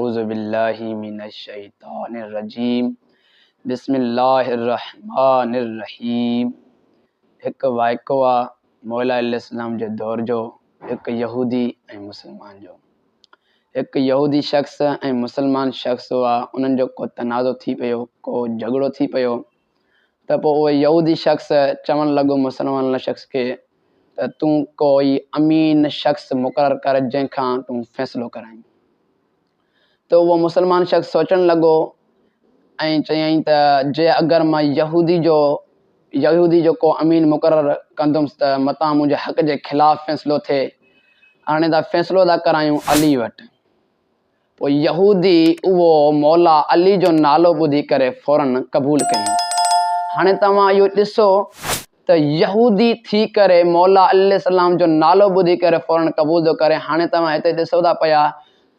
औज़ु बिल्लाहि मिनश शैतानिर रजीम बिस्मिल्लाहिर रहमानिर रहीम। एक वाक़ो आहे मौला अलैहिस्सलाम जे दौर जो, एक यहूदी ऐं मुसलमान जो। एक यहूदी शख़्स ऐं मुसलमान शख़्स हुआ, उन्हनि जो को तनाज़ो थी पियो, को झगड़ो थी पियो। त पोइ उहो यहूदी शख़्स चवणु लॻो मुसलमान शख़्स खे त तूं कोई अमीन शख़्स मुक़ररु कर जंहिंखां तूं फ़ैसिलो कराईं। त उहो मुसलमान शख़्स सोचणु लॻो ऐं चयईं त जे अगरि मां यहूदी जो को अमीन मुक़ररु कंदुमि त मतां मुंहिंजे हक़ जे ख़िलाफ़ु फ़ैसिलो थिए। हाणे त फ़ैसिलो था करायूं अली वटि। पोइ यहूदी उहो मौला अली जो नालो ॿुधी करे फ़ौरन क़बूल कयईं। हाणे तव्हां इहो ॾिसो त यहूदी थी करे मौला अलैहिस्सलाम जो नालो ॿुधी करे फ़ौरन क़बूल थो करे। हाणे तव्हां हिते ॾिसो था पिया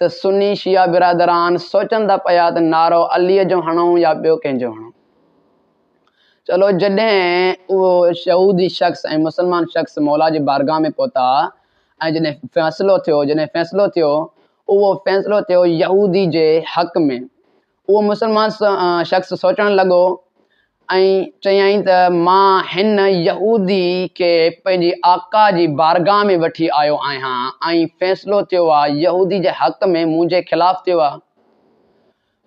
त सुन्नी शिया बिरादरान सोचनि था पिया त नारो अलीअ जो हणूं या ॿियो कंहिंजो हणूं। चलो, जॾहिं उहो यहूदी शख़्स ऐं मुसलमान शख़्स मौला जी बारगाह में पहुता ऐं जॾहिं फ़ैसिलो थियो उहो फ़ैसिलो थियो यहूदी जे हक़ में। उहो मुसलमान शख़्स सोचणु लॻो ऐं चयईं त मां हिन यहूदी खे पंहिंजी आका जी बारगाह में वठी आयो आहियां ऐं फ़ैसिलो थियो आहे यहूदी जे हक़ में मुंहिंजे ख़िलाफ़ु थियो आहे।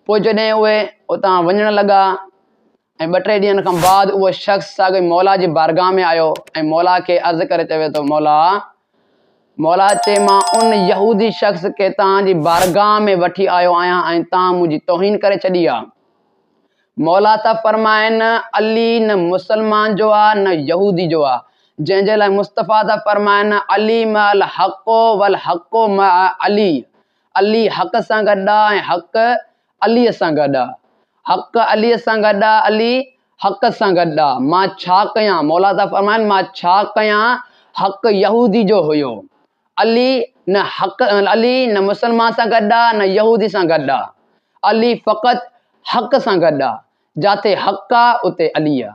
पोइ जॾहिं उहे उतां वञणु लॻा ऐं 2-3 ॾींहंनि खां बाद उहो शख़्स साॻे मौला जी बारगाह में आयो ऐं मौला खे अर्ज़ु करे चवे थो, मौला चए मां उन यहूदी शख़्स खे तव्हांजी बारगाह में वठी आयो आहियां ऐं तव्हां मुंहिंजी तौहीन करे छॾी आहे। मौला था फरमाइनि अली न मुसलमान जो आहे न यहूदी जो आहे, जंहिंजे लाइ मुस्तफ़ा था फरमाइनि अली मअल हक़ो वल हक़ो मअ अली। अली हक़ सां गॾु आहे ऐं हक़ अलीअ सां गॾु आहे। हक़ अलीअ सां गॾु आहे, अली हक़ सां गॾु आहे। मां छा कयां? मौला था फरमाइनि मां छा कयां? हक़ यहूदी जो हुयो। अली न मुसलमान सां गॾु आहे न यहूदी सां गॾु आहे। अली फ़क़ति हक़ सां गॾु आहे। जिते हक़ आहे उते अली आहे।